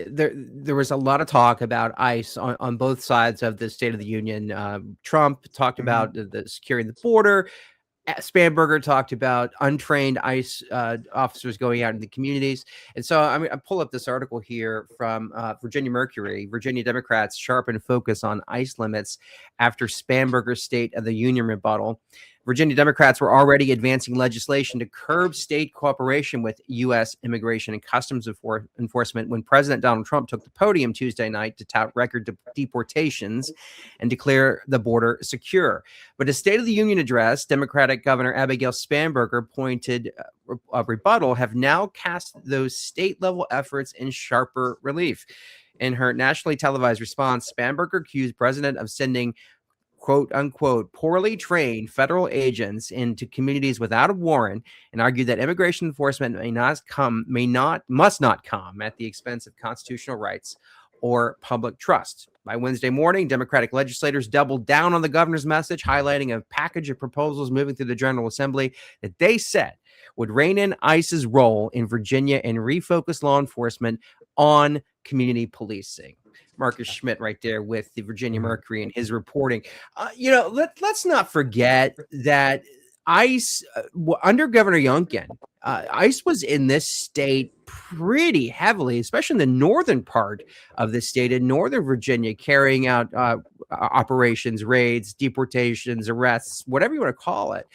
there was a lot of talk about ICE on both sides of the State of the Union. Trump talked about the securing the border. Spanberger talked about untrained ICE officers going out in the communities. And so I pull up this article here from Virginia Mercury. Virginia Democrats sharpen focus on ICE limits after Spanberger's State of the Union rebuttal. Virginia Democrats were already advancing legislation to curb state cooperation with U.S. Immigration and Customs Enforcement when President Donald Trump took the podium Tuesday night to tout record deportations and declare the border secure. But a State of the Union address, Democratic Governor Abigail Spanberger pointed a rebuttal, have now cast those state-level efforts in sharper relief. In her nationally televised response, Spanberger accused President of sending quote unquote poorly trained federal agents into communities without a warrant, and argued that immigration enforcement must not come at the expense of constitutional rights or public trust. By Wednesday morning, Democratic legislators doubled down on the governor's message, highlighting a package of proposals moving through the General Assembly that they said would rein in ICE's role in Virginia and refocus law enforcement on community policing. Marcus Schmidt right there with the Virginia Mercury and his reporting. Let's not forget that ICE, under Governor Youngkin, ICE was in this state pretty heavily, especially in the northern part of the state in Northern Virginia, carrying out operations, raids, deportations, arrests, whatever you want to call it.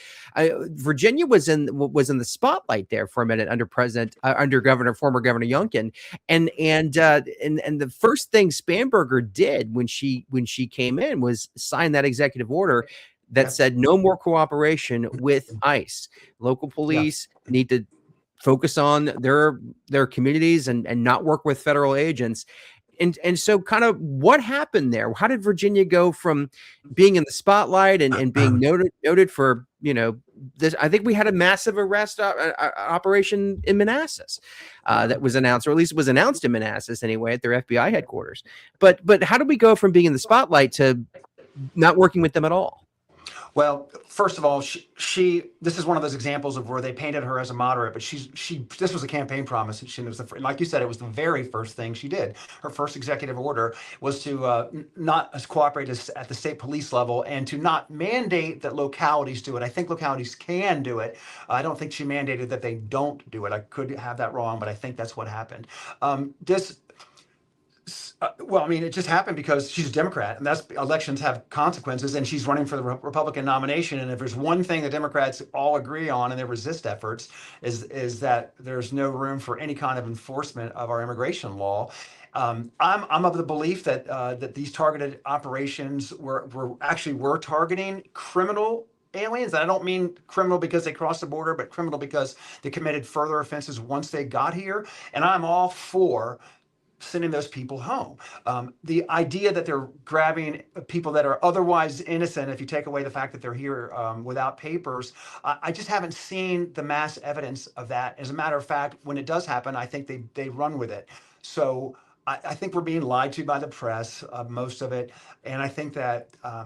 Virginia was in the spotlight there for a minute under former Governor Youngkin, and the first thing Spanberger did when she came in was sign that executive order that said no more cooperation with ICE. Local police need to focus on their communities and not work with federal agents. And so kind of what happened there? How did Virginia go from being in the spotlight and being noted for, this? I think we had a massive arrest operation in Manassas that was announced, or at least it was announced in Manassas anyway, at their FBI headquarters. But how did we go from being in the spotlight to not working with them at all? Well, first of all, this is one of those examples of where they painted her as a moderate, but this was a campaign promise. Like you said, it was the very first thing she did. Her first executive order was to not cooperate at the state police level and to not mandate that localities do it. I think localities can do it. I don't think she mandated that they don't do it. I could have that wrong, but I think that's what happened. It just happened because she's a Democrat, and elections have consequences, and she's running for the Republican nomination. And if there's one thing the Democrats all agree on in their resist efforts is that there's no room for any kind of enforcement of our immigration law. I'm of the belief that these targeted operations were targeting criminal aliens. And I don't mean criminal because they crossed the border, but criminal because they committed further offenses once they got here. And I'm all for sending those people home. The idea that they're grabbing people that are otherwise innocent, if you take away the fact that they're here without papers, I just haven't seen the mass evidence of that. As a matter of fact, when it does happen, I think they run with it. So I think we're being lied to by the press, most of it. And I think that our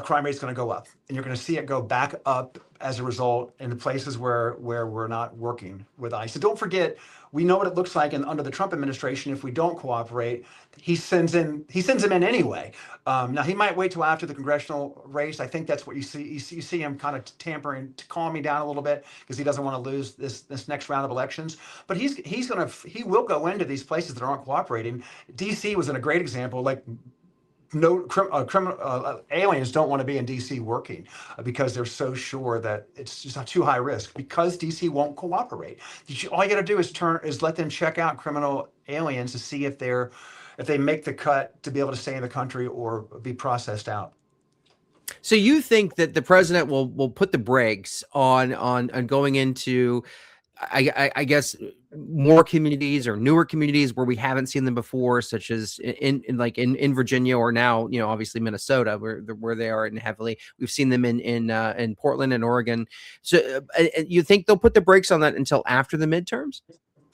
crime rate is going to go up, and you're going to see it go back up as a result in the places where we're not working with ICE. So don't forget, we know what it looks like under the Trump administration. If we don't cooperate, he sends them in anyway. Now he might wait till after the congressional race. I think that's what you see. You see him kind of tampering, calming down a little bit because he doesn't want to lose this next round of elections. But he will go into these places that aren't cooperating. DC was in a great example. Like, no aliens don't want to be in DC working because they're so sure that it's just too high risk because DC won't cooperate. All you got to do is let them check out criminal aliens to see if they make the cut to be able to stay in the country or be processed out. So you think that the president will put the brakes on going into, I guess, more communities or newer communities where we haven't seen them before, such as in Virginia, or now, obviously Minnesota, where they are in heavily. We've seen them in Portland and Oregon. So you think they'll put the brakes on that until after the midterms?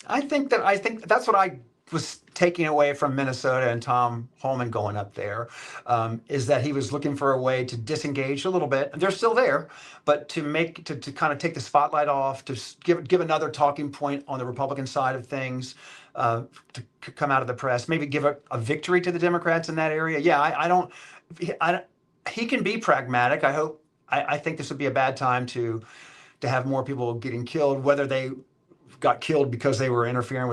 I think that's what I was taking away from Minnesota and Tom Holman going up there, is that he was looking for a way to disengage a little bit. They're still there, but to kind of take the spotlight off, to give another talking point on the Republican side of things, to come out of the press, maybe give a victory to the Democrats in that area. Yeah, he can be pragmatic. I think this would be a bad time to have more people getting killed, whether they got killed because they were interfering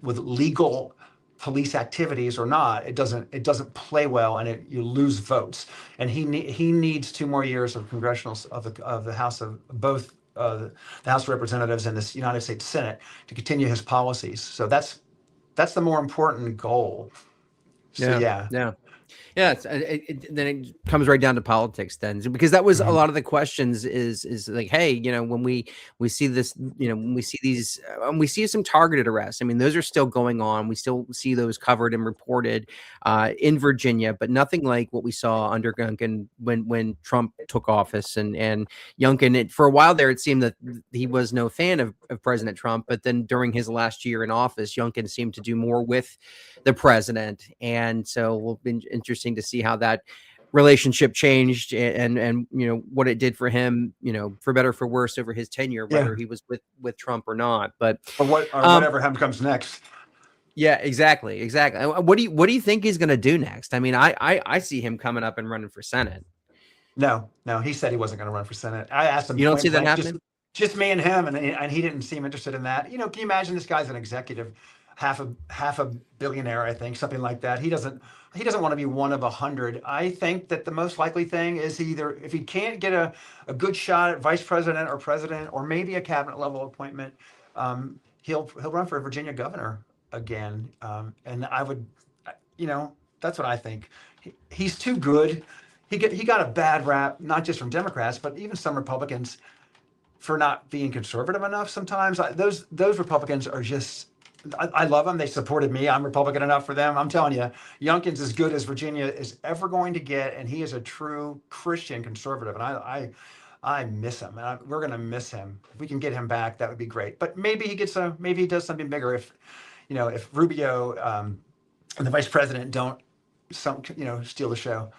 with legal police activities or not. It doesn't play well, and you lose votes. And he needs 2 more years of congressional of the House of both the House of Representatives and the United States Senate to continue his policies. So that's the more important goal. So yeah. Yeah, then it comes right down to politics then, because that was a lot of the questions is like, hey, when we see this, when we see these, we see some targeted arrests. I mean, those are still going on. We still see those covered and reported in Virginia, but nothing like what we saw under Youngkin when Trump took office. And Youngkin, for a while there, it seemed that he was no fan of President Trump, but then during his last year in office, Youngkin seemed to do more with the president. And so we'll be interesting to see how that relationship changed and what it did for him, for better, for worse, over his tenure, whether he was with Trump or not. But or whatever comes next. Yeah, exactly. What do you think he's going to do next? I mean, I see him coming up and running for Senate. No, he said he wasn't going to run for Senate. I asked him. You don't see that happening? Just me and him, and he didn't seem interested in that. Can you imagine, this guy's an executive, half a billionaire, I think, something like that. He doesn't want to be one of 100. I think that the most likely thing is either, if he can't get a good shot at vice president or president, or maybe a cabinet level appointment, he'll run for Virginia governor again. And I would, that's what I think. He's too good. He got a bad rap, not just from Democrats, but even some Republicans, for not being conservative enough sometimes. Those Republicans are just, I love them. They supported me. I'm Republican enough for them. I'm telling you, Youngkin's as good as Virginia is ever going to get, and he is a true Christian conservative. And I miss him, and we're going to miss him. If we can get him back, that would be great. But maybe he does something bigger. If Rubio and the vice president don't steal the show.